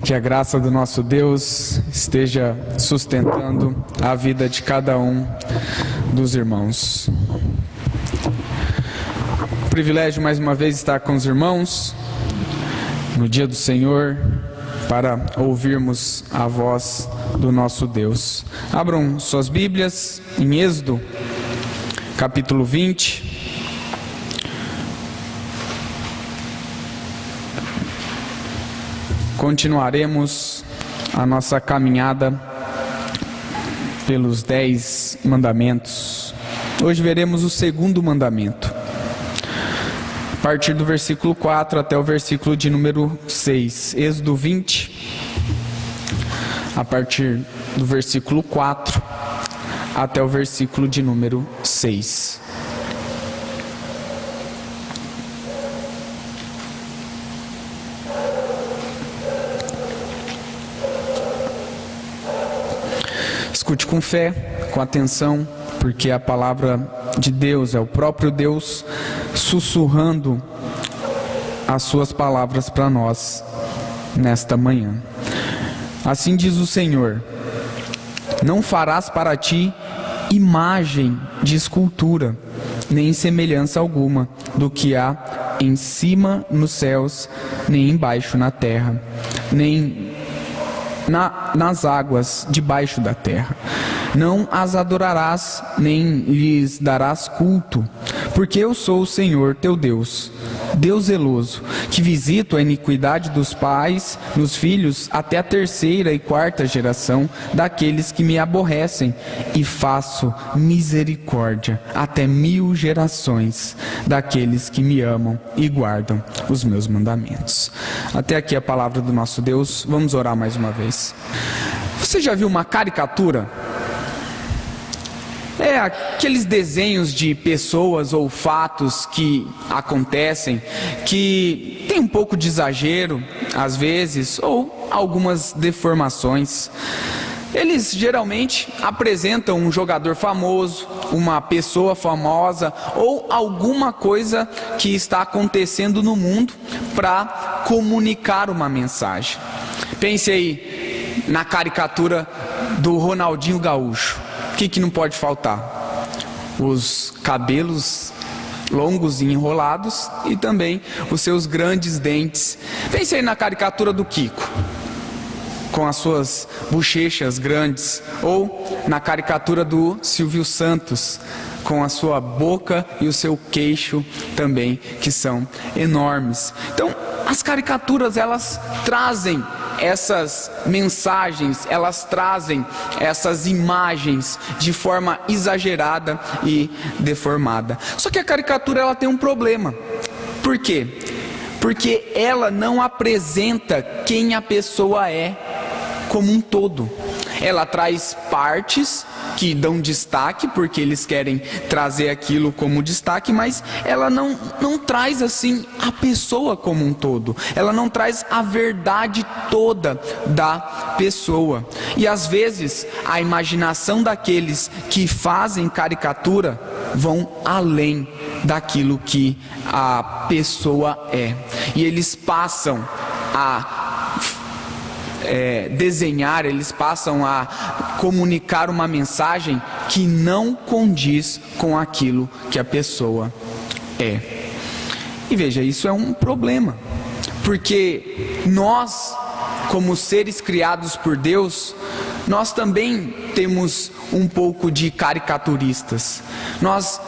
Que a graça do nosso Deus esteja sustentando a vida de cada um dos irmãos. Privilégio mais uma vez estar com os irmãos no dia do Senhor para ouvirmos a voz do nosso Deus. Abram suas Bíblias em Êxodo, capítulo 20. Continuaremos a nossa caminhada pelos 10 mandamentos. Hoje veremos o segundo mandamento, a partir do versículo 4 até o versículo de número 6. Êxodo 20, a partir do versículo 4 até o versículo de número 6. Escute com fé, com atenção, porque a palavra de Deus é o próprio Deus sussurrando as suas palavras para nós nesta manhã. Assim diz o Senhor: não farás para ti imagem de escultura, nem semelhança alguma do que há em cima nos céus, nem embaixo na terra, nem nas águas debaixo da terra. Não as adorarás, nem lhes darás culto, porque eu sou o Senhor teu Deus, Deus zeloso, que visito a iniquidade dos pais nos filhos até a terceira e quarta geração daqueles que me aborrecem, e faço misericórdia até 1000 gerações daqueles que me amam e guardam os meus mandamentos. Até aqui a palavra do nosso Deus. Vamos orar mais uma vez. Você já viu uma caricatura? É aqueles desenhos de pessoas ou fatos que acontecem, que tem um pouco de exagero, às vezes, ou algumas deformações. Eles geralmente apresentam um jogador famoso, uma pessoa famosa, ou alguma coisa que está acontecendo no mundo para comunicar uma mensagem. Pense aí na caricatura do Ronaldinho Gaúcho. O que não pode faltar? Os cabelos longos e enrolados e também os seus grandes dentes. Pense aí na caricatura do Kiko, com as suas bochechas grandes, ou na caricatura do Silvio Santos, com a sua boca e o seu queixo também, que são enormes. Então, as caricaturas, elas trazem essas mensagens, elas trazem essas imagens de forma exagerada e deformada. Só que a caricatura, ela tem um problema. Por quê? Porque ela não apresenta quem a pessoa é como um todo. Ela traz partes que dão destaque, porque eles querem trazer aquilo como destaque, mas ela não traz assim a pessoa como um todo. Ela não traz a verdade toda da pessoa. E às vezes a imaginação daqueles que fazem caricatura vão além daquilo que a pessoa é. E eles passam a desenhar, eles passam a comunicar uma mensagem que não condiz com aquilo que a pessoa é. E veja, isso é um problema, porque nós, como seres criados por Deus, nós também temos um pouco de caricaturistas. Nós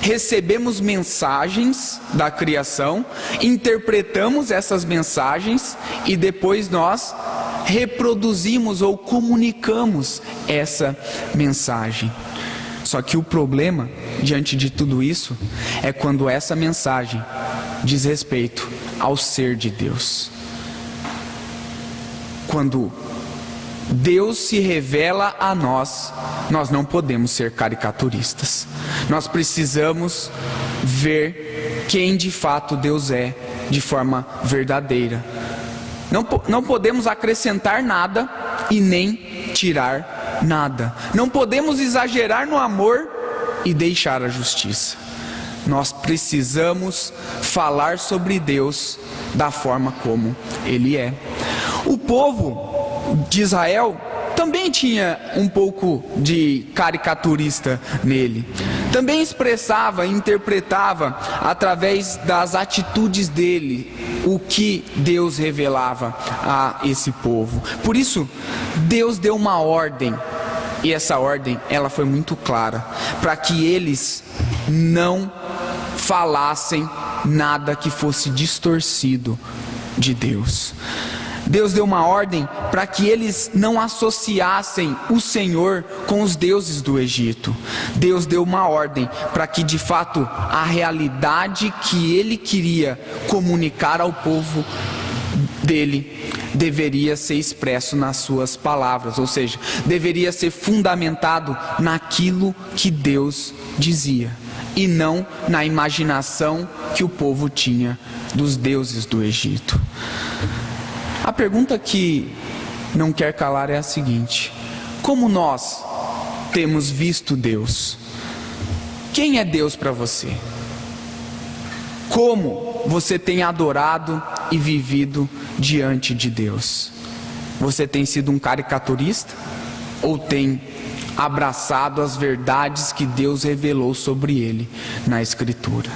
recebemos mensagens da criação, interpretamos essas mensagens e depois nós reproduzimos ou comunicamos essa mensagem. Só que o problema diante de tudo isso é quando essa mensagem diz respeito ao ser de Deus. Quando Deus se revela a nós, nós não podemos ser caricaturistas. Nós precisamos ver quem de fato Deus é de forma verdadeira. Não podemos acrescentar nada e nem tirar nada. Não podemos exagerar no amor e deixar a justiça. Nós precisamos falar sobre Deus da forma como Ele é. O povo de Israel também tinha um pouco de caricaturista nele. Também expressava e interpretava através das atitudes dele o que Deus revelava a esse povo. Por isso, Deus deu uma ordem, e essa ordem ela foi muito clara, para que eles não falassem nada que fosse distorcido de Deus. Deus deu uma ordem para que eles não associassem o Senhor com os deuses do Egito. Deus deu uma ordem para que de fato a realidade que Ele queria comunicar ao povo dele deveria ser expresso nas suas palavras, ou seja, deveria ser fundamentado naquilo que Deus dizia e não na imaginação que o povo tinha dos deuses do Egito. A pergunta que não quer calar é a seguinte: como nós temos visto Deus? Quem é Deus para você? Como você tem adorado e vivido diante de Deus? Você tem sido um caricaturista? Ou tem abraçado as verdades que Deus revelou sobre ele na Escritura?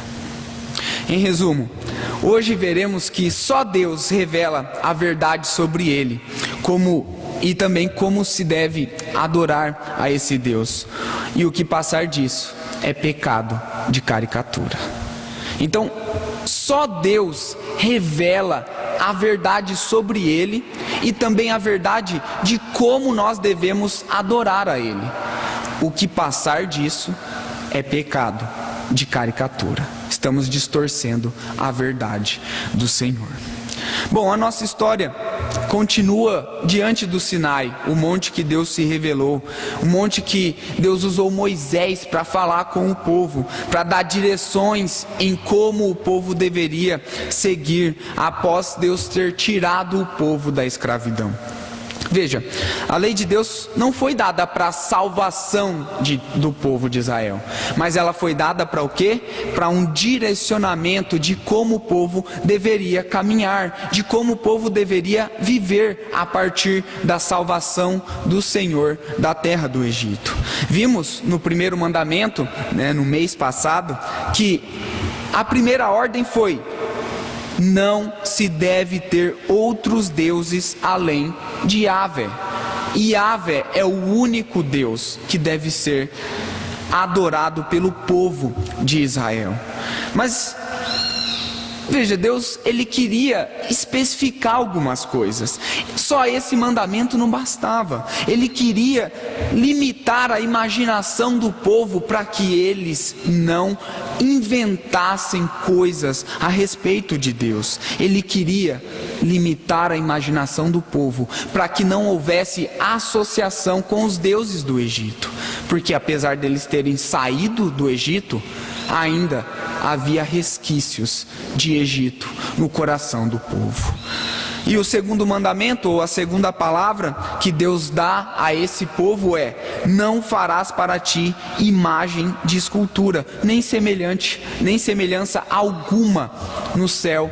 Em resumo, hoje veremos que só Deus revela a verdade sobre ele, e também como se deve adorar a esse Deus. E o que passar disso é pecado de caricatura. Então, só Deus revela a verdade sobre ele e também a verdade de como nós devemos adorar a ele. O que passar disso é pecado de caricatura. Estamos distorcendo a verdade do Senhor. Bom, a nossa história continua diante do Sinai, o monte que Deus se revelou, o monte que Deus usou Moisés para falar com o povo, para dar direções em como o povo deveria seguir após Deus ter tirado o povo da escravidão. Veja, a lei de Deus não foi dada para a salvação do povo de Israel, mas ela foi dada para o quê? Para um direcionamento de como o povo deveria caminhar, de como o povo deveria viver a partir da salvação do Senhor da terra do Egito. Vimos no primeiro mandamento, no mês passado, que a primeira ordem foi: não se deve ter outros deuses além de Yahvé. E Yahvé é o único Deus que deve ser adorado pelo povo de Israel. Mas veja, Deus, ele queria especificar algumas coisas. Só esse mandamento não bastava. Ele queria limitar a imaginação do povo para que eles não inventassem coisas a respeito de Deus. Ele queria limitar a imaginação do povo para que não houvesse associação com os deuses do Egito. Porque apesar deles terem saído do Egito, ainda havia resquícios de Egito no coração do povo. E o segundo mandamento, ou a segunda palavra que Deus dá a esse povo é: não farás para ti imagem de escultura, nem semelhança alguma no céu,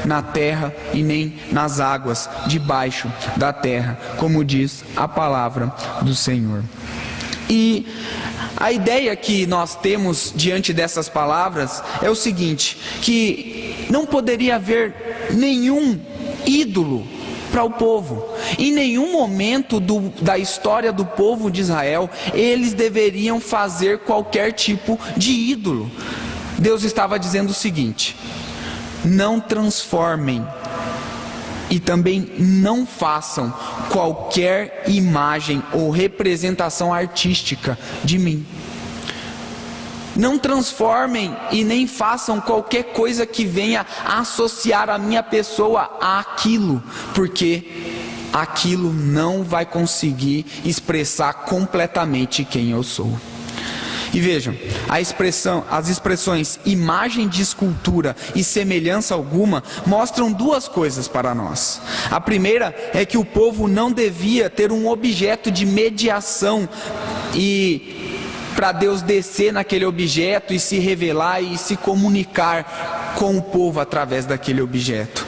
na terra e nem nas águas debaixo da terra, como diz a palavra do Senhor. E a ideia que nós temos diante dessas palavras é o seguinte: que não poderia haver nenhum ídolo para o povo. Em nenhum momento da história do povo de Israel eles deveriam fazer qualquer tipo de ídolo. Deus estava dizendo o seguinte: não transformem e também não façam qualquer imagem ou representação artística de mim. Não transformem e nem façam qualquer coisa que venha associar a minha pessoa àquilo, porque aquilo não vai conseguir expressar completamente quem eu sou. E vejam, as expressões imagem de escultura e semelhança alguma mostram duas coisas para nós. A primeira é que o povo não devia ter um objeto de mediação para Deus descer naquele objeto e se revelar e se comunicar com o povo através daquele objeto.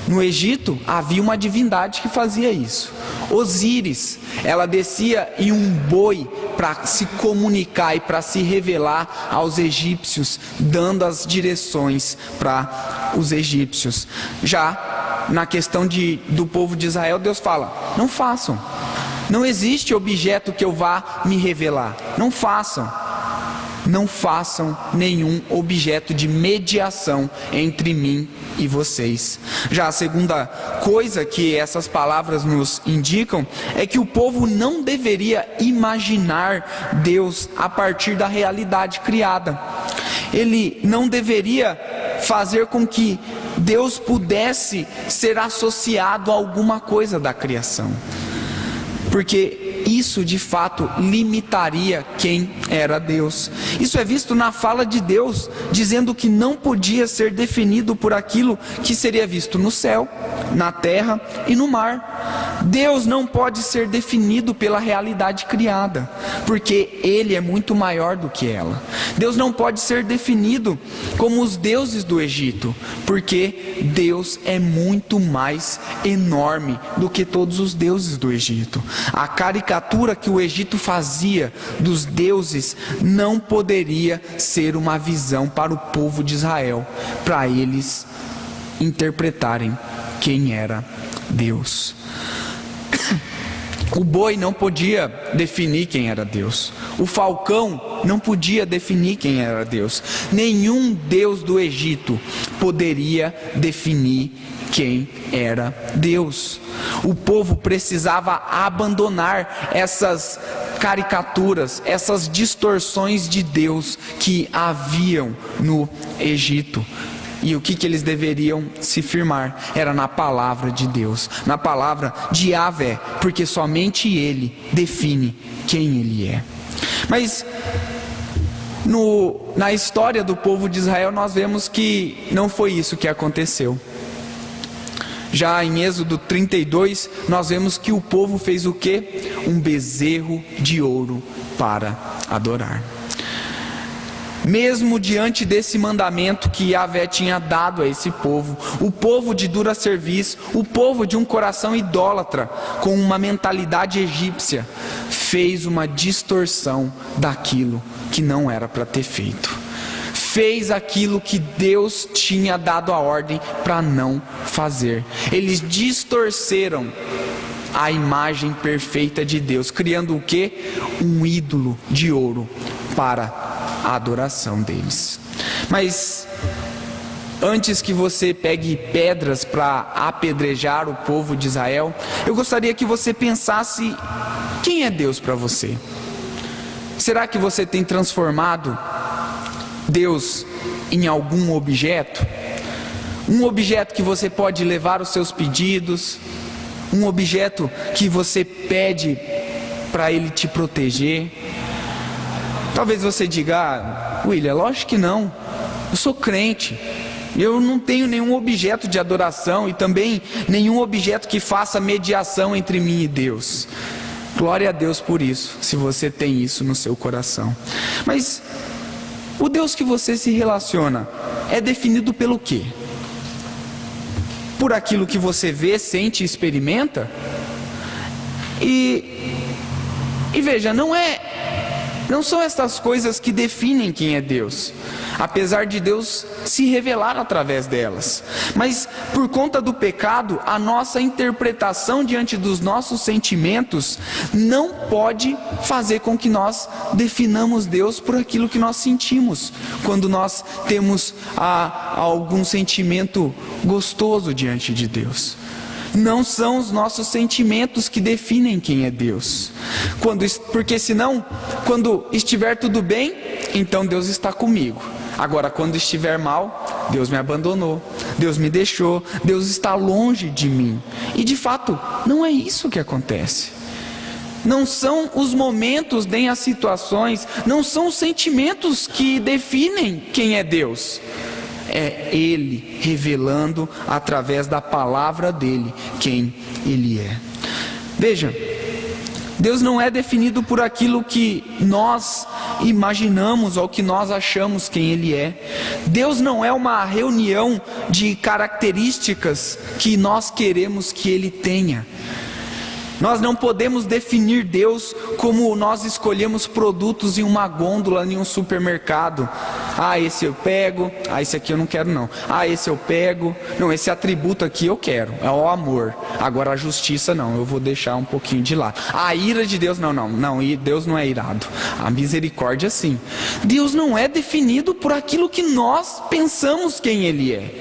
No Egito havia uma divindade que fazia isso. Osíris, ela descia em um boi para se comunicar e para se revelar aos egípcios, dando as direções para os egípcios. Já na questão do povo de Israel, Deus fala: não façam. Não existe objeto que eu vá me revelar. Não façam. Não façam nenhum objeto de mediação entre mim e vocês. Já a segunda coisa que essas palavras nos indicam é que o povo não deveria imaginar Deus a partir da realidade criada. Ele não deveria fazer com que Deus pudesse ser associado a alguma coisa da criação, porque isso de fato limitaria quem era Deus. Isso é visto na fala de Deus, dizendo que não podia ser definido por aquilo que seria visto no céu, na terra e no mar. Deus não pode ser definido pela realidade criada, porque Ele é muito maior do que ela. Deus não pode ser definido como os deuses do Egito, porque Deus é muito mais enorme do que todos os deuses do Egito. A caricatura que o Egito fazia dos deuses não poderia ser uma visão para o povo de Israel, para eles interpretarem quem era Deus. O boi não podia definir quem era Deus. O falcão não podia definir quem era Deus. Nenhum deus do Egito poderia definir quem era Deus. O povo precisava abandonar essas caricaturas, essas distorções de Deus que haviam no Egito. E o que eles deveriam se firmar? Era na palavra de Deus, na palavra de Yahvé, porque somente Ele define quem Ele é. Mas na história do povo de Israel nós vemos que não foi isso que aconteceu. Já em Êxodo 32 nós vemos que o povo fez o quê? Um bezerro de ouro para adorar. Mesmo diante desse mandamento que Yahvé tinha dado a esse povo, o povo de dura serviço, o povo de um coração idólatra, com uma mentalidade egípcia, fez uma distorção daquilo que não era para ter feito. Fez aquilo que Deus tinha dado a ordem para não fazer. Eles distorceram a imagem perfeita de Deus, criando o quê? Um ídolo de ouro para a adoração deles. Mas antes que você pegue pedras para apedrejar o povo de Israel, eu gostaria que você pensasse: quem é Deus para você? Será que você tem transformado Deus em algum objeto? Um objeto que você pode levar os seus pedidos, um objeto que você pede para Ele te proteger. Talvez você diga: William, lógico que não, eu sou crente, eu não tenho nenhum objeto de adoração e também nenhum objeto que faça mediação entre mim e Deus. Glória a Deus por isso, se você tem isso no seu coração. Mas o Deus que você se relaciona é definido pelo quê? Por aquilo que você vê, sente e experimenta? E veja, não são essas coisas que definem quem é Deus, apesar de Deus se revelar através delas. Mas por conta do pecado, a nossa interpretação diante dos nossos sentimentos não pode fazer com que nós definamos Deus por aquilo que nós sentimos, quando nós temos algum sentimento gostoso diante de Deus. Não são os nossos sentimentos que definem quem é Deus. Porque senão, quando estiver tudo bem, então Deus está comigo. Agora, quando estiver mal, Deus me abandonou, Deus me deixou, Deus está longe de mim. E de fato, não é isso que acontece. Não são os momentos nem as situações, não são os sentimentos que definem quem é Deus. É Ele revelando através da palavra dele quem Ele é. Veja, Deus não é definido por aquilo que nós imaginamos ou que nós achamos quem Ele é. Deus não é uma reunião de características que nós queremos que Ele tenha. Nós não podemos definir Deus como nós escolhemos produtos em uma gôndola, em um supermercado. Ah, esse eu pego, esse aqui eu não quero não. Esse eu pego, não, esse atributo aqui eu quero, é o amor. Agora a justiça não, eu vou deixar um pouquinho de lado. A ira de Deus, não, Deus não é irado. A misericórdia sim. Deus não é definido por aquilo que nós pensamos quem Ele é.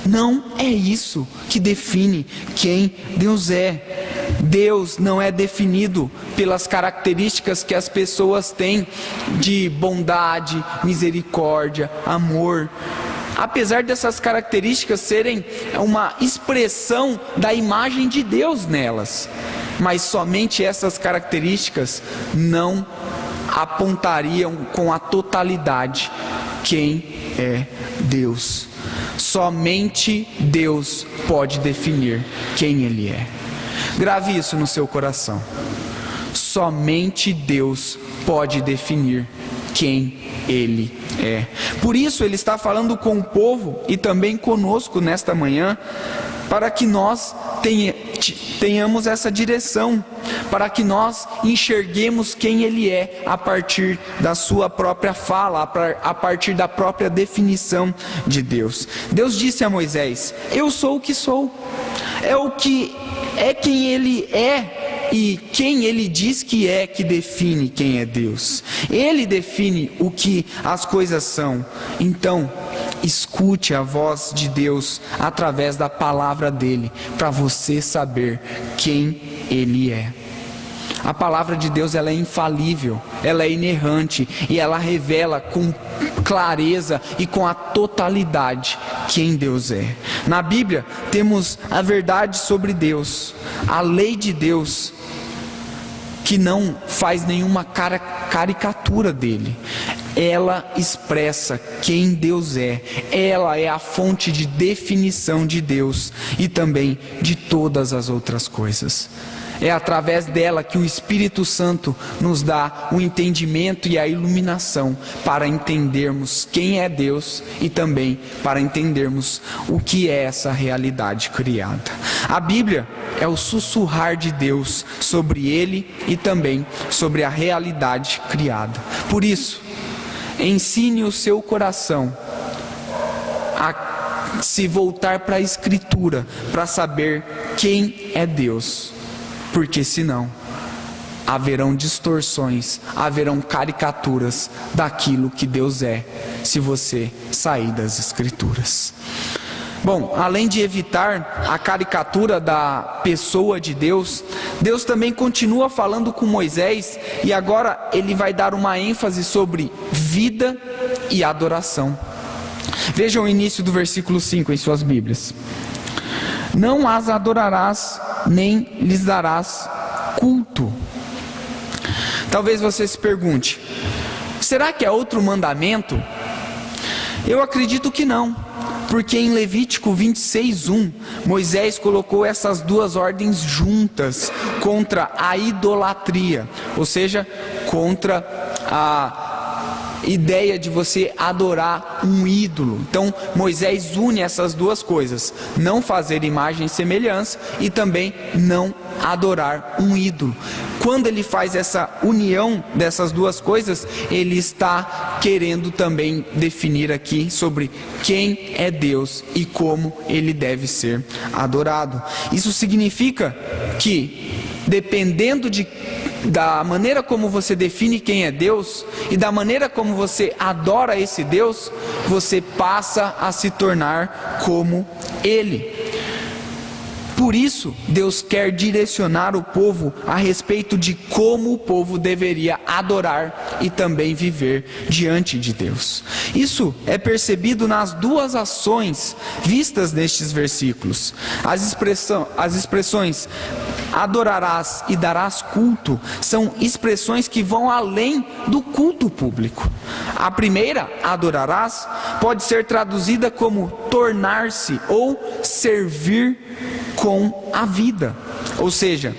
Não é isso que define quem Deus é. Deus não é definido pelas características que as pessoas têm de bondade, misericórdia, amor. Apesar dessas características serem uma expressão da imagem de Deus nelas, mas somente essas características não apontariam com a totalidade quem é Deus. Somente Deus pode definir quem Ele é. Grave isso no seu coração. Somente Deus pode definir quem Ele é. Por isso Ele está falando com o povo e também conosco nesta manhã, para que nós tenhamos essa direção, para que nós enxerguemos quem Ele é a partir da sua própria fala, a partir da própria definição de Deus. Deus disse a Moisés: eu sou o que sou. É o que é quem Ele é, e quem Ele diz que é que define quem é Deus. Ele define o que as coisas são. Então, escute a voz de Deus através da palavra dele, para você saber quem Ele é. A palavra de Deus, ela é infalível, ela é inerrante e ela revela com clareza e com a totalidade quem Deus é. Na Bíblia temos a verdade sobre Deus, a lei de Deus, que não faz nenhuma caricatura dele. Ela expressa quem Deus é. Ela é a fonte de definição de Deus e também de todas as outras coisas. É através dela que o Espírito Santo nos dá o entendimento e a iluminação para entendermos quem é Deus e também para entendermos o que é essa realidade criada. A Bíblia é o sussurrar de Deus sobre Ele e também sobre a realidade criada. Por isso, ensine o seu coração a se voltar para a Escritura, para saber quem é Deus. Porque senão haverão distorções, haverão caricaturas daquilo que Deus é, se você sair das Escrituras. Bom, além de evitar a caricatura da pessoa de Deus, Deus também continua falando com Moisés, e agora ele vai dar uma ênfase sobre vida e adoração. Vejam o início do versículo 5 em suas Bíblias. Não as adorarás, nem lhes darás culto. Talvez você se pergunte: será que é outro mandamento? Eu acredito que não, porque em Levítico 26:1, Moisés colocou essas duas ordens juntas contra a idolatria, ou seja, contra a ideia de você adorar um ídolo. Então Moisés une essas duas coisas: não fazer imagem e semelhança e também não adorar um ídolo. Quando ele faz essa união dessas duas coisas, ele está querendo também definir aqui sobre quem é Deus e como ele deve ser adorado. Isso significa que, dependendo da maneira como você define quem é Deus e da maneira como você adora esse Deus, você passa a se tornar como Ele. Por isso, Deus quer direcionar o povo a respeito de como o povo deveria adorar e também viver diante de Deus. Isso é percebido nas duas ações vistas nestes versículos. As expressões adorarás e darás culto são expressões que vão além do culto público. A primeira, adorarás, pode ser traduzida como tornar-se ou servir com a vida. Ou seja,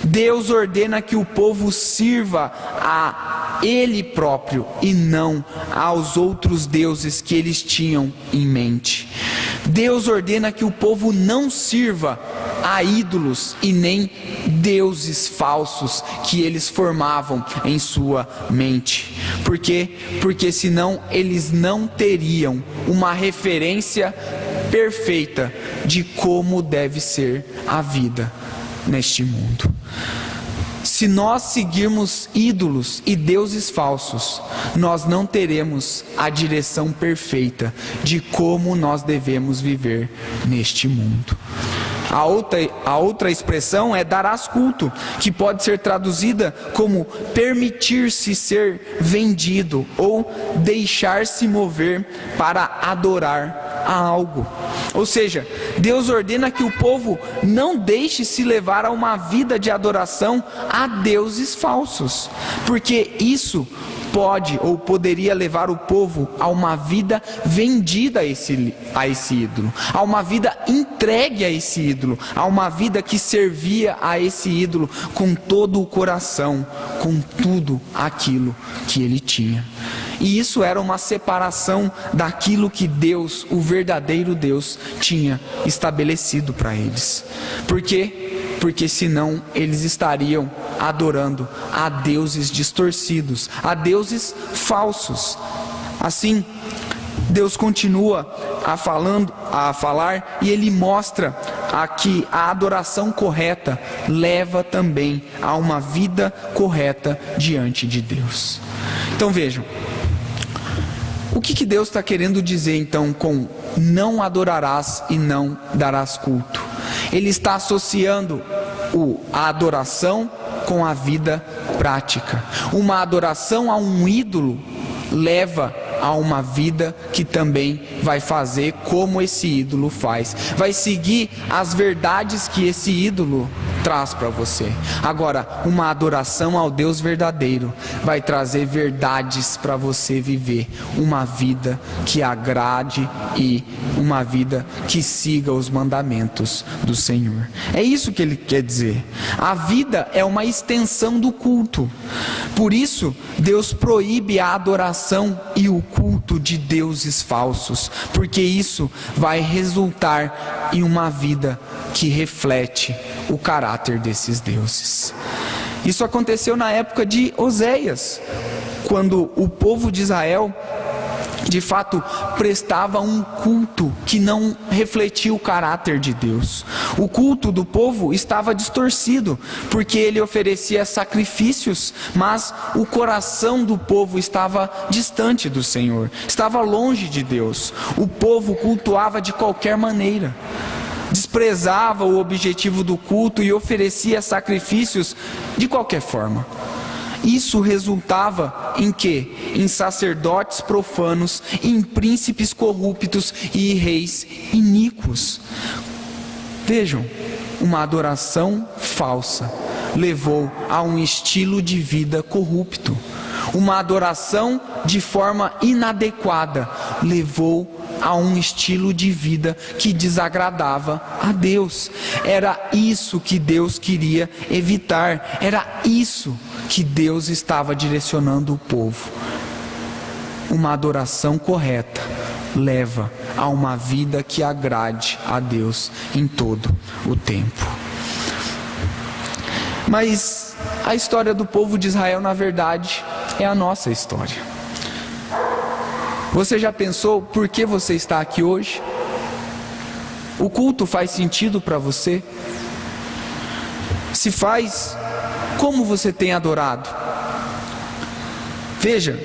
Deus ordena que o povo sirva a Ele próprio e não aos outros deuses que eles tinham em mente. Deus ordena que o povo não sirva a ídolos e nem deuses falsos que eles formavam em sua mente. Por quê? Porque senão eles não teriam uma referência perfeita de como deve ser a vida neste mundo. Se nós seguirmos ídolos e deuses falsos, nós não teremos a direção perfeita de como nós devemos viver neste mundo. A outra expressão é darás culto, que pode ser traduzida como permitir-se ser vendido ou deixar-se mover para adorar a algo. Ou seja, Deus ordena que o povo não deixe se levar a uma vida de adoração a deuses falsos, porque isso pode ou poderia levar o povo a uma vida vendida a esse ídolo, a uma vida entregue a esse ídolo, a uma vida que servia a esse ídolo com todo o coração, com tudo aquilo que ele tinha. E isso era uma separação daquilo que Deus, o verdadeiro Deus, tinha estabelecido para eles. Por quê? Porque senão eles estariam adorando a deuses distorcidos, a deuses falsos. Assim, Deus continua a falar e ele mostra que a adoração correta leva também a uma vida correta diante de Deus. Então vejam, o que Deus está querendo dizer então com não adorarás e não darás culto? Ele está associando a adoração com a vida prática. Uma adoração a um ídolo leva a uma vida que também vai fazer como esse ídolo faz. Vai seguir as verdades que esse ídolo traz para você. Agora, uma adoração ao Deus verdadeiro vai trazer verdades para você viver uma vida que agrade e uma vida que siga os mandamentos do Senhor. É isso que ele quer dizer. A vida é uma extensão do culto. Por isso, Deus proíbe a adoração e o culto de deuses falsos, porque isso vai resultar em uma vida que reflete o caráter desses deuses. Isso aconteceu na época de Oséias, quando o povo de Israel de fato prestava um culto que não refletia o caráter de Deus. O culto do povo estava distorcido, porque ele oferecia sacrifícios, mas o coração do povo estava distante do Senhor, estava longe de Deus. O povo cultuava de qualquer maneira, desprezava o objetivo do culto e oferecia sacrifícios de qualquer forma. Isso resultava em quê? Em sacerdotes profanos, em príncipes corruptos e reis iníquos. Vejam, uma adoração falsa levou a um estilo de vida corrupto. Uma adoração de forma inadequada levou a um estilo de vida que desagradava a Deus. Era isso que Deus queria evitar. Era isso que Deus estava direcionando o povo. Uma adoração correta leva a uma vida que agrade a Deus em todo o tempo. Mas a história do povo de Israel, na verdade, é a nossa história. Você já pensou por que você está aqui hoje? O culto faz sentido para você? Se faz, como você tem adorado? Veja,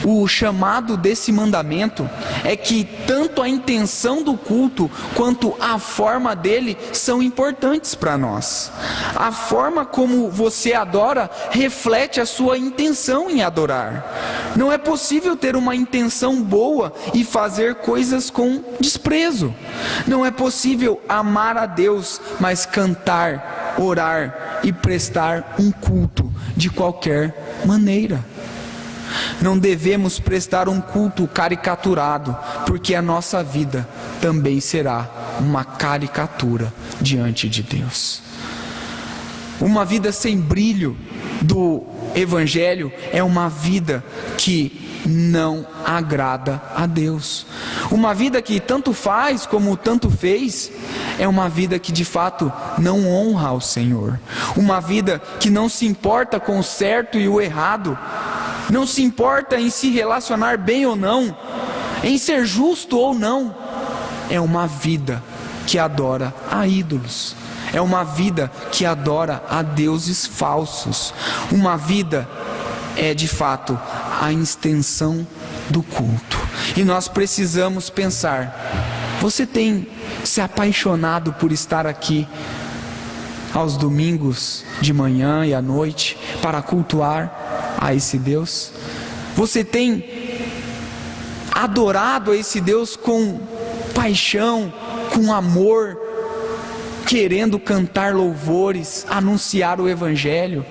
o chamado desse mandamento é que tanto a intenção do culto quanto a forma dele são importantes para nós. A forma como você adora reflete a sua intenção em adorar. Não é possível ter uma intenção boa e fazer coisas com desprezo. Não é possível amar a Deus, mas cantar, orar e prestar um culto de qualquer maneira. Não devemos prestar um culto caricaturado, porque a nossa vida também será uma caricatura diante de Deus. Uma vida sem brilho do Evangelho é uma vida que não agrada a Deus. Uma vida que tanto faz como tanto fez é uma vida que de fato não honra ao Senhor. Uma vida que não se importa com o certo e o errado, não se importa em se relacionar bem ou não, em ser justo ou não. É uma vida que adora a ídolos. É uma vida que adora a deuses falsos. Uma vida é de fato a extensão do culto. E nós precisamos pensar: você tem se apaixonado por estar aqui aos domingos de manhã e à noite para cultuar a esse Deus? Você tem adorado a esse Deus com paixão, com amor, querendo cantar louvores, anunciar o Evangelho?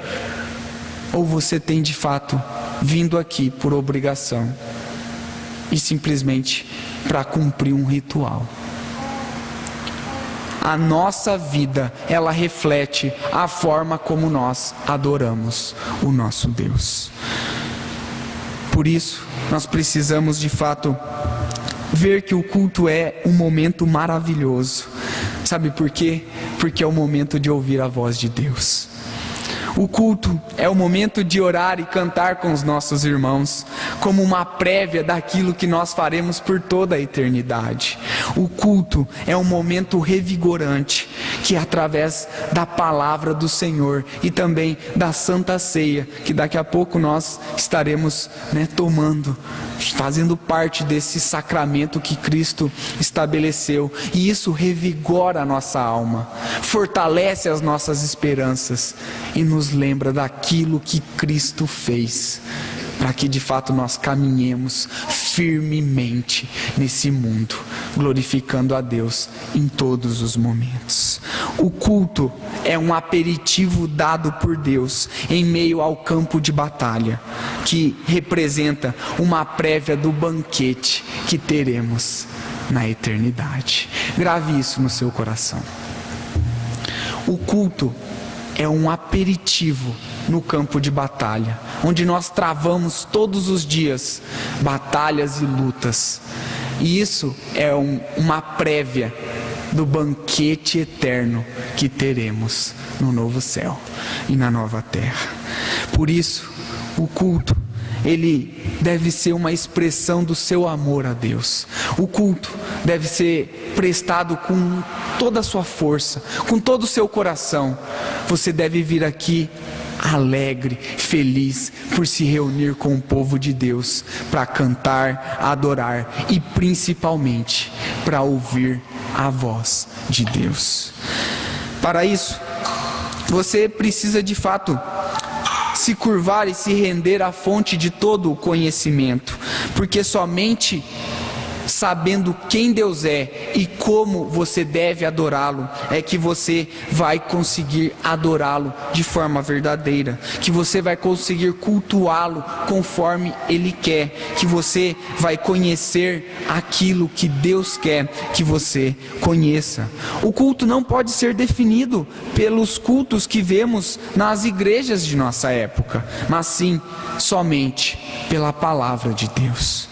Ou você tem de fato vindo aqui por obrigação e simplesmente para cumprir um ritual? A nossa vida, ela reflete a forma como nós adoramos o nosso Deus. Por isso, nós precisamos de fato ver que o culto é um momento maravilhoso. Sabe por quê? Porque é o momento de ouvir a voz de Deus. O culto é o momento de orar e cantar com os nossos irmãos, como uma prévia daquilo que nós faremos por toda a eternidade. O culto é um momento revigorante, que é através da palavra do Senhor e também da Santa Ceia, que daqui a pouco nós estaremos tomando, fazendo parte desse sacramento que Cristo estabeleceu. E isso revigora a nossa alma, fortalece as nossas esperanças e nos lembra daquilo que Cristo fez, para que de fato nós caminhemos firmemente nesse mundo, glorificando a Deus em todos os momentos. O culto é um aperitivo dado por Deus em meio ao campo de batalha, que representa uma prévia do banquete que teremos na eternidade. Grave isso no seu coração. O culto é um aperitivo no campo de batalha, onde nós travamos todos os dias batalhas e lutas. E isso é uma prévia do banquete eterno que teremos no novo céu e na nova terra. Por isso, o culto, ele deve ser uma expressão do seu amor a Deus. O culto deve ser prestado com toda a sua força, com todo o seu coração. Você deve vir aqui alegre, feliz por se reunir com o povo de Deus para cantar, adorar e principalmente para ouvir a voz de Deus. Para isso, você precisa de fato se curvar e se render à fonte de todo o conhecimento, porque somente sabendo quem Deus é e como você deve adorá-lo, é que você vai conseguir adorá-lo de forma verdadeira, que você vai conseguir cultuá-lo conforme Ele quer, que você vai conhecer aquilo que Deus quer que você conheça. O culto não pode ser definido pelos cultos que vemos nas igrejas de nossa época, mas sim somente pela palavra de Deus.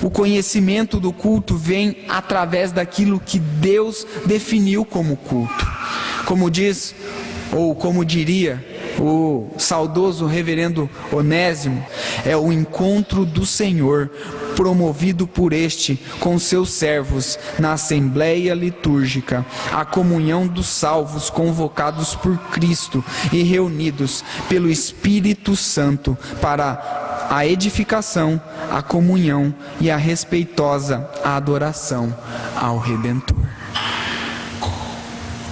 O conhecimento do culto vem através daquilo que Deus definiu como culto. Como diz, ou como diria o saudoso reverendo Onésimo, é o encontro do Senhor, promovido por este com seus servos na assembleia litúrgica, a comunhão dos salvos convocados por Cristo e reunidos pelo Espírito Santo para a edificação, a comunhão e a respeitosa adoração ao Redentor.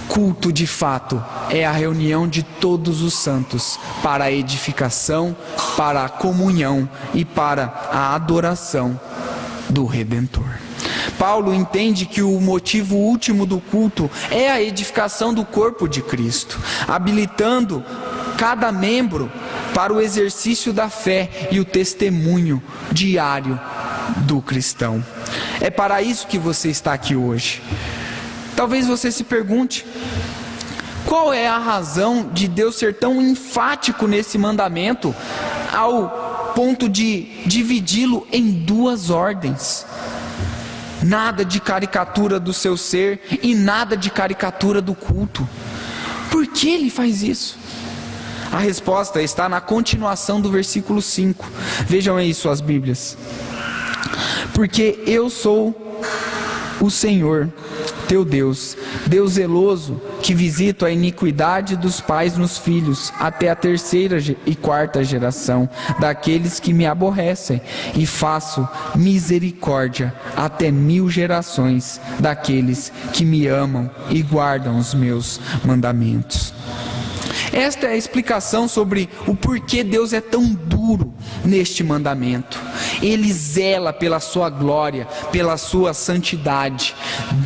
Culto de fato é a reunião de todos os santos para a edificação, para a comunhão e para a adoração do Redentor. Paulo entende que o motivo último do culto é a edificação do corpo de Cristo, habilitando cada membro para o exercício da fé e o testemunho diário do cristão. É para isso que você está aqui hoje. Talvez você se pergunte: qual é a razão de Deus ser tão enfático nesse mandamento ao ponto de dividi-lo em duas ordens. Nada de caricatura do seu ser e nada de caricatura do culto. Por que ele faz isso? A resposta está na continuação do versículo 5. Vejam aí suas Bíblias. Porque eu sou o Senhor, teu Deus, Deus zeloso, que visito a iniquidade dos pais nos filhos, até a terceira e quarta geração daqueles que me aborrecem, e faço misericórdia até 1000 gerações daqueles que me amam e guardam os meus mandamentos. Esta é a explicação sobre o porquê Deus é tão duro neste mandamento. Ele zela pela sua glória, pela sua santidade.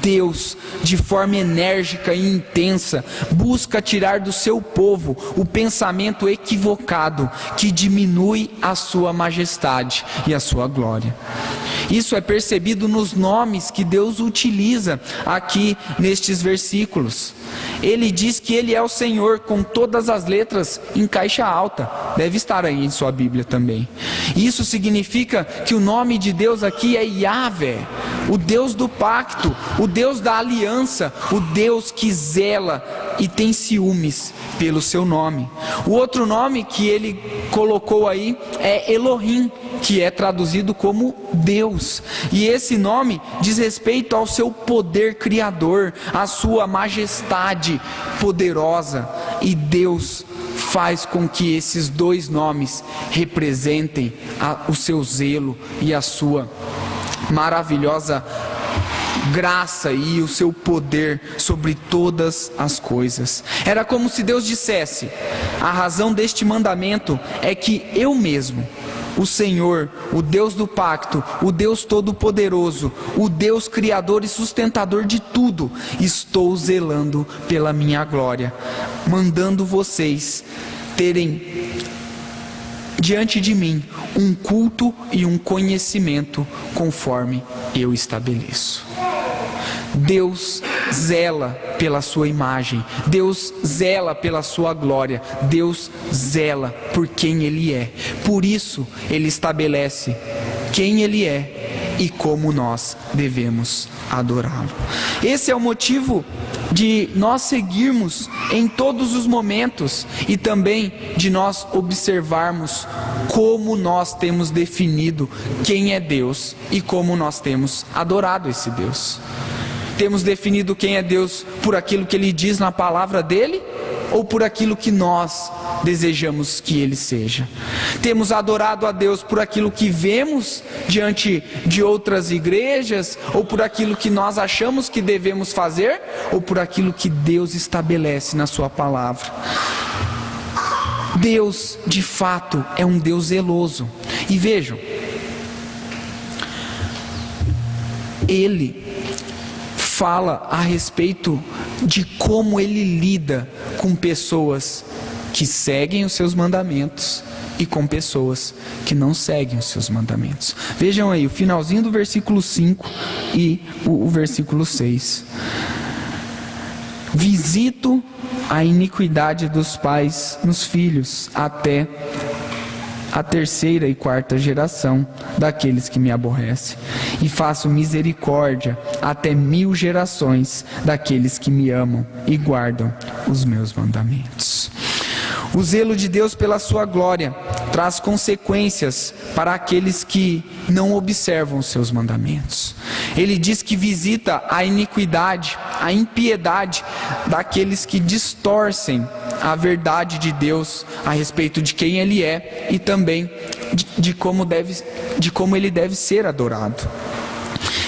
Deus, de forma enérgica e intensa, busca tirar do seu povo o pensamento equivocado que diminui a sua majestade e a sua glória. Isso é percebido nos nomes que Deus utiliza aqui nestes versículos. Ele diz que Ele é o Senhor com todas as letras em caixa alta. Deve estar aí em sua Bíblia também. Isso significa que o nome de Deus aqui é Yahvé, o Deus do pacto, o Deus da aliança, o Deus que zela e tem ciúmes pelo seu nome. O outro nome que ele colocou aí é Elohim, que é traduzido como Deus. E esse nome diz respeito ao seu poder criador, à sua majestade poderosa. E Deus faz com que esses dois nomes representem o seu zelo e a sua maravilhosa graça e o seu poder sobre todas as coisas. Era como se Deus dissesse: a razão deste mandamento é que eu mesmo, o Senhor, o Deus do pacto, o Deus todo-poderoso, o Deus criador e sustentador de tudo, estou zelando pela minha glória, mandando vocês terem diante de mim um culto e um conhecimento conforme eu estabeleço. Deus zela pela sua imagem, Deus zela pela sua glória, Deus zela por quem Ele é. Por isso Ele estabelece quem Ele é e como nós devemos adorá-lo. Esse é o motivo de nós seguirmos em todos os momentos e também de nós observarmos como nós temos definido quem é Deus e como nós temos adorado esse Deus. Temos definido quem é Deus por aquilo que Ele diz na palavra dEle ou por aquilo que nós desejamos que Ele seja? Temos adorado a Deus por aquilo que vemos diante de outras igrejas ou por aquilo que nós achamos que devemos fazer ou por aquilo que Deus estabelece na sua palavra? Deus, de fato, é um Deus zeloso. E vejam, Ele fala a respeito de como Ele lida com pessoas que seguem os seus mandamentos e com pessoas que não seguem os seus mandamentos. Vejam aí o finalzinho do versículo 5 e o versículo 6. Visito a iniquidade dos pais nos filhos, até a terceira e quarta geração daqueles que me aborrecem, e faço misericórdia até 1000 gerações daqueles que me amam e guardam os meus mandamentos. O zelo de Deus pela sua glória traz consequências para aqueles que não observam os seus mandamentos. Ele diz que visita a iniquidade, a impiedade daqueles que distorcem a verdade de Deus a respeito de quem Ele é e também de como Ele deve ser adorado.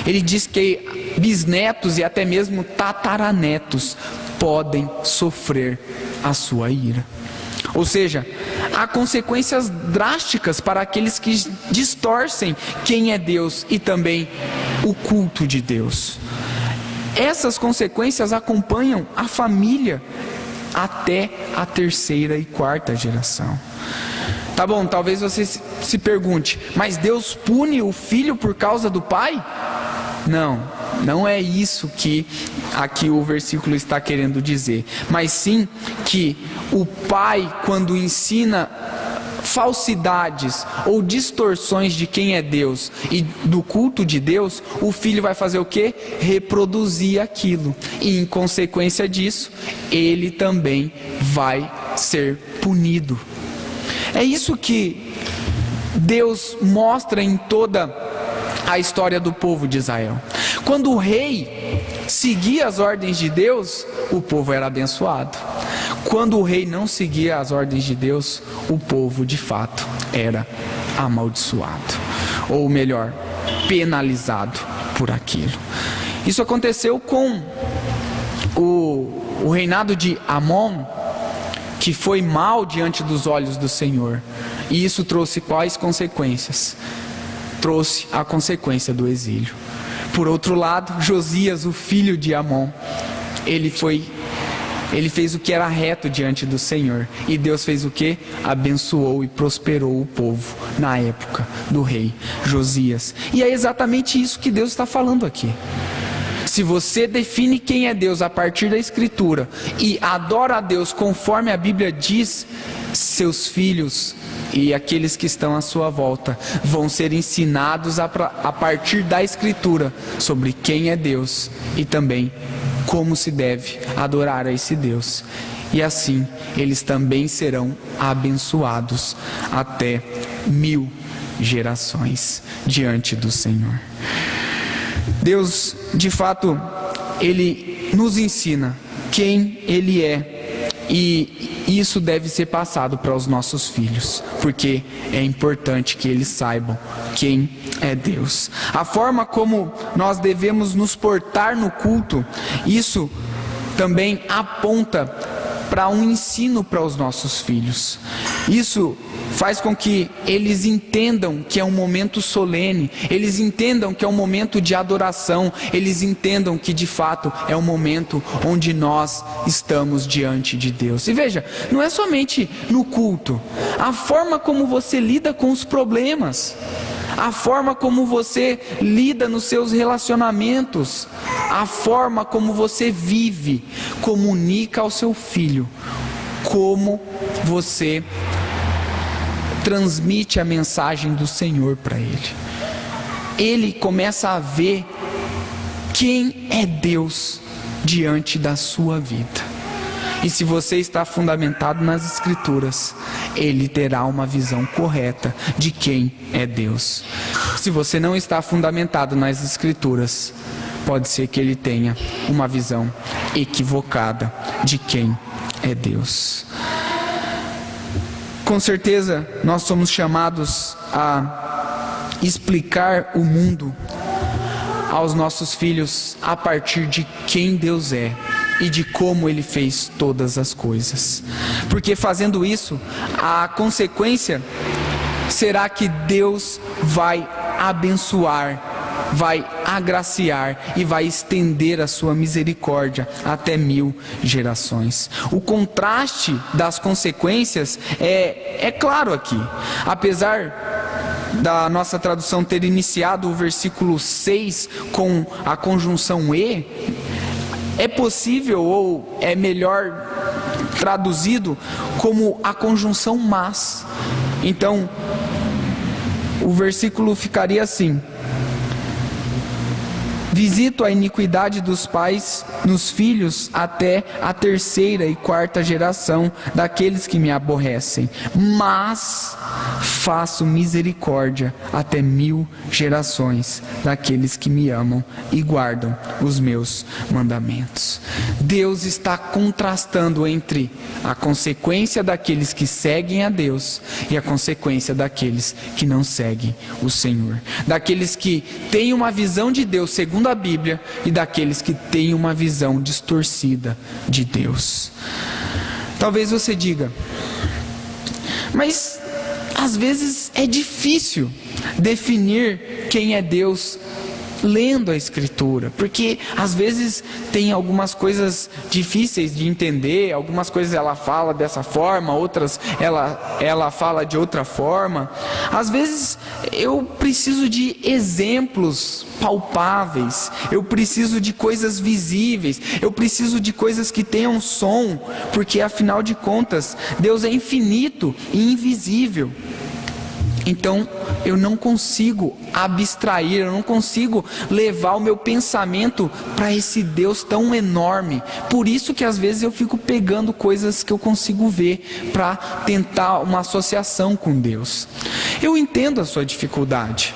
Ele diz que bisnetos e até mesmo tataranetos podem sofrer a sua ira. Ou seja, há consequências drásticas para aqueles que distorcem quem é Deus e também o culto de Deus. Essas consequências acompanham a família até a terceira e quarta geração. Tá bom, talvez você se pergunte, mas Deus pune o filho por causa do pai? Não é isso que aqui o versículo está querendo dizer, mas sim que o pai, quando ensina falsidades ou distorções de quem é Deus e do culto de Deus, o filho vai fazer o quê? Reproduzir aquilo. E em consequência disso, ele também vai ser punido. É isso que Deus mostra em toda a história do povo de Israel. Quando o rei seguia as ordens de Deus, o povo era abençoado. Quando o rei não seguia as ordens de Deus, o povo de fato era amaldiçoado, ou melhor, penalizado por aquilo. Isso aconteceu com o reinado de Amon, que foi mal diante dos olhos do Senhor. E isso trouxe quais consequências? Trouxe a consequência do exílio. Por outro lado, Josias, o filho de Amon, ele fez o que era reto diante do Senhor. E Deus fez o que? Abençoou e prosperou o povo na época do rei Josias. E é exatamente isso que Deus está falando aqui. Se você define quem é Deus a partir da Escritura e adora a Deus conforme a Bíblia diz, seus filhos e aqueles que estão à sua volta vão ser ensinados a partir da Escritura sobre quem é Deus e também como se deve adorar a esse Deus. E assim eles também serão abençoados até 1000 gerações diante do Senhor. Deus, de fato, Ele nos ensina quem Ele é, e isso deve ser passado para os nossos filhos, porque é importante que eles saibam quem é Deus. A forma como nós devemos nos portar no culto, isso também aponta para um ensino para os nossos filhos. Isso faz com que eles entendam que é um momento solene, eles entendam que é um momento de adoração, eles entendam que de fato é um momento onde nós estamos diante de Deus. E veja, não é somente no culto, a forma como você lida com os problemas, a forma como você lida nos seus relacionamentos, a forma como você vive, comunica ao seu filho como você transmite a mensagem do Senhor para ele. Ele começa a ver quem é Deus diante da sua vida. E se você está fundamentado nas Escrituras, ele terá uma visão correta de quem é Deus. Se você não está fundamentado nas Escrituras, pode ser que ele tenha uma visão equivocada de quem é Deus. Com certeza, nós somos chamados a explicar o mundo aos nossos filhos a partir de quem Deus é e de como Ele fez todas as coisas. Porque fazendo isso, a consequência será que Deus vai abençoar, vai agraciar e vai estender a sua misericórdia até 1000 gerações. O contraste das consequências é claro aqui. Apesar da nossa tradução ter iniciado o versículo 6 com a conjunção e, é possível, ou é melhor traduzido, como a conjunção mas. Então, o versículo ficaria assim: visito a iniquidade dos pais nos filhos até a 3ª e 4ª geração daqueles que me aborrecem, mas faço misericórdia até 1000 gerações daqueles que me amam e guardam os meus mandamentos. Deus está contrastando entre a consequência daqueles que seguem a Deus e a consequência daqueles que não seguem o Senhor, daqueles que têm uma visão de Deus segundo a Bíblia e daqueles que têm uma visão distorcida de Deus. Talvez você diga, mas às vezes é difícil definir quem é Deus lendo a Escritura, porque às vezes tem algumas coisas difíceis de entender, algumas coisas ela fala dessa forma, outras ela fala de outra forma. Às vezes eu preciso de exemplos palpáveis, eu preciso de coisas visíveis, eu preciso de coisas que tenham som, porque afinal de contas Deus é infinito e invisível. Então eu não consigo abstrair, eu não consigo levar o meu pensamento para esse Deus tão enorme. Por isso que às vezes eu fico pegando coisas que eu consigo ver para tentar uma associação com Deus. Eu entendo a sua dificuldade,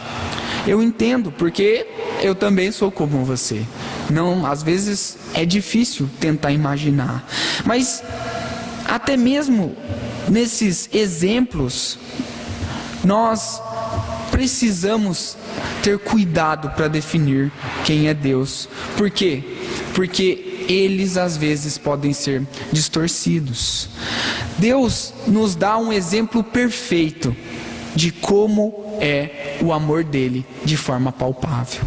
eu entendo, porque eu também sou como você. Não, às vezes é difícil tentar imaginar, mas até mesmo nesses exemplos nós precisamos ter cuidado para definir quem é Deus. Por quê? Porque eles às vezes podem ser distorcidos. Deus nos dá um exemplo perfeito de como é o amor dele de forma palpável.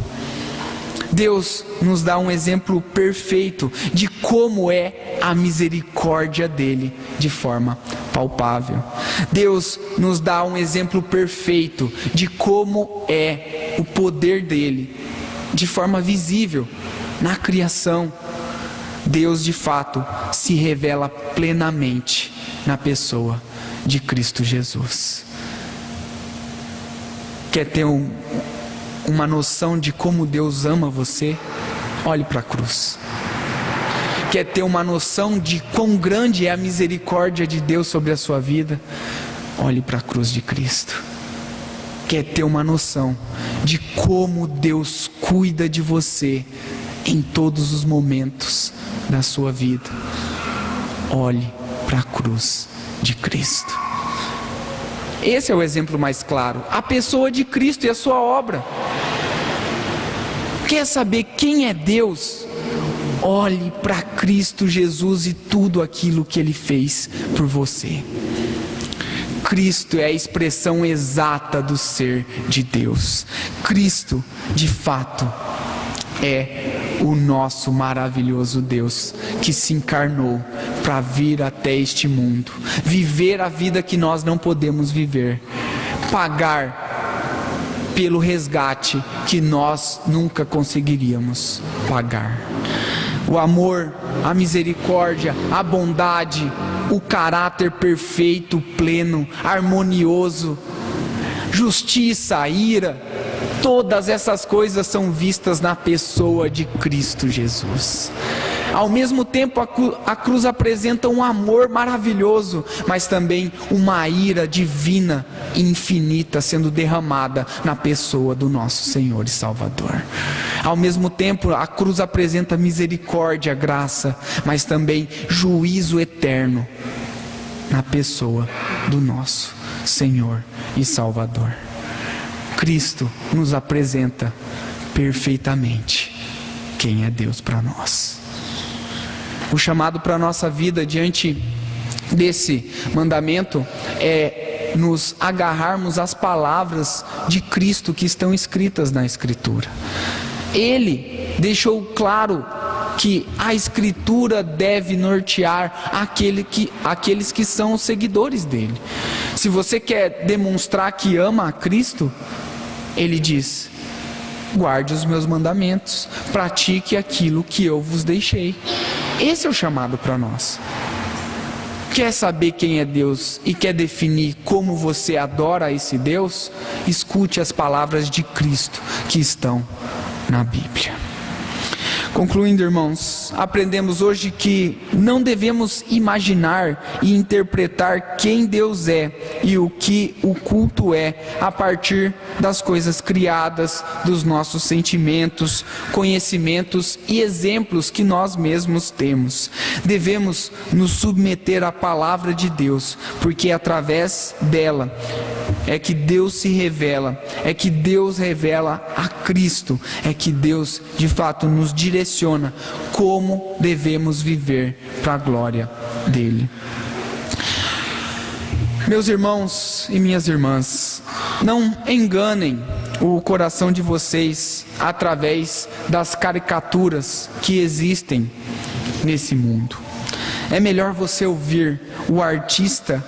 Deus nos dá um exemplo perfeito de como é a misericórdia dele de forma palpável. Deus nos dá um exemplo perfeito de como é o poder dele de forma visível na criação. Deus de fato se revela plenamente na pessoa de Cristo Jesus. Quer ter uma noção de como Deus ama você? Olhe para a cruz. Quer ter uma noção de quão grande é a misericórdia de Deus sobre a sua vida? Olhe para a cruz de Cristo. Quer ter uma noção de como Deus cuida de você em todos os momentos da sua vida? Olhe para a cruz de Cristo. Esse é o exemplo mais claro, a pessoa de Cristo e a sua obra. Quer saber quem é Deus? Olhe para Cristo Jesus e tudo aquilo que Ele fez por você. Cristo é a expressão exata do ser de Deus. Cristo, de fato, é o nosso maravilhoso Deus que se encarnou para vir até este mundo, viver a vida que nós não podemos viver, pagar pelo resgate que nós nunca conseguiríamos pagar. O amor, a misericórdia, a bondade, o caráter perfeito, pleno, harmonioso, justiça, ira, todas essas coisas são vistas na pessoa de Cristo Jesus. Ao mesmo tempo, a cruz apresenta um amor maravilhoso, mas também uma ira divina e infinita sendo derramada na pessoa do nosso Senhor e Salvador. Ao mesmo tempo, a cruz apresenta misericórdia, graça, mas também juízo eterno na pessoa do nosso Senhor e Salvador. Cristo nos apresenta perfeitamente quem é Deus para nós. O chamado para a nossa vida diante desse mandamento é nos agarrarmos às palavras de Cristo que estão escritas na Escritura. Ele deixou claro que a Escritura deve nortear aqueles que são os seguidores dele. Se você quer demonstrar que ama a Cristo, ele diz: guarde os meus mandamentos, pratique aquilo que eu vos deixei. Esse é o chamado para nós. Quer saber quem é Deus e quer definir como você adora esse Deus? Escute as palavras de Cristo que estão na Bíblia. Concluindo, irmãos, aprendemos hoje que não devemos imaginar e interpretar quem Deus é e o que o culto é a partir das coisas criadas, dos nossos sentimentos, conhecimentos e exemplos que nós mesmos temos. Devemos nos submeter à palavra de Deus, porque através dela é que Deus se revela, é que Deus revela a Cristo, é que Deus de fato nos direciona como devemos viver para a glória dele. Meus irmãos e minhas irmãs, não enganem o coração de vocês através das caricaturas que existem nesse mundo. É melhor você ouvir o artista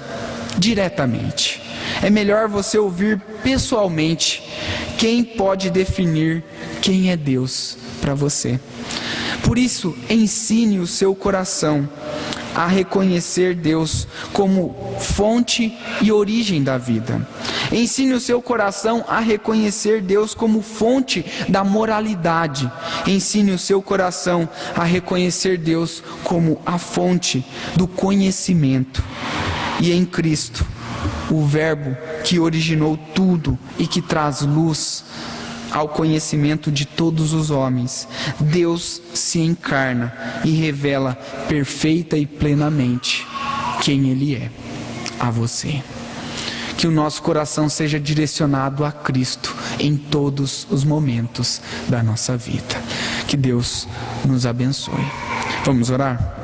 diretamente. É melhor você ouvir pessoalmente quem pode definir quem é Deus para você. Por isso, ensine o seu coração a reconhecer Deus como fonte e origem da vida. Ensine o seu coração a reconhecer Deus como fonte da moralidade. Ensine o seu coração a reconhecer Deus como a fonte do conhecimento. E em Cristo, o Verbo que originou tudo e que traz luz ao conhecimento de todos os homens, Deus se encarna e revela perfeita e plenamente quem Ele é a você. Que o nosso coração seja direcionado a Cristo em todos os momentos da nossa vida. Que Deus nos abençoe. Vamos orar?